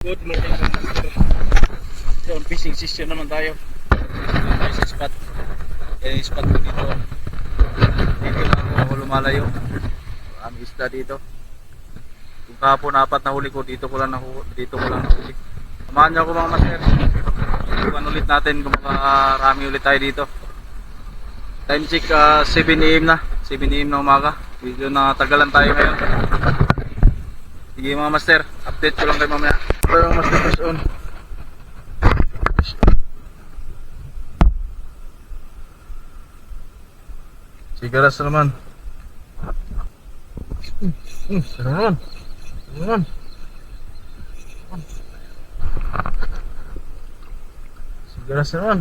Good morning mga master. So, fishing session naman tayo. Tayo sa spot. Yung spot ko dito. Dito lang ako lumalayo. Ang isda dito. Kung kahapon apat na huli ko, dito ko lang nahuli. Samahan niyo ako mga master. Tukan ulit natin kung makarami ulit tayo dito. Time check 7 AM na. 7 AM na umaga. Medyo natagalan tayo ngayon. Sige mga master, update ko lang kayo mamaya. Ito yung master fish on. Sigaras na naman. Sarap naman. Sarap naman. Sigaras na naman.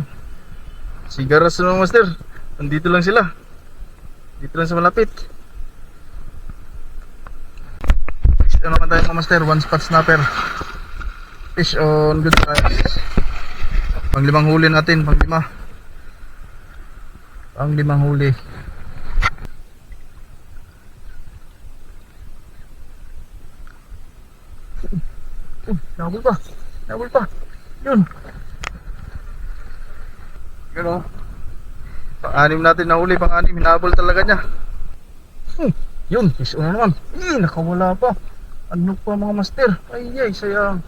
Sigaras na naman master. Nandito lang sila. Dito lang sa malapit. Ano naman tayo mga master, one spot snapper. Fish on good size. Pang-limang huli natin, pang-lima. Pang-limang huli. Nabul pa. Nabul pa. Yun. Yun o. Pang-anim natin na huli, pang-anim. Hinabol talaga niya. Yun, fish on na naman. Nakawala pa. Ano pa mga master? Ay, sayang.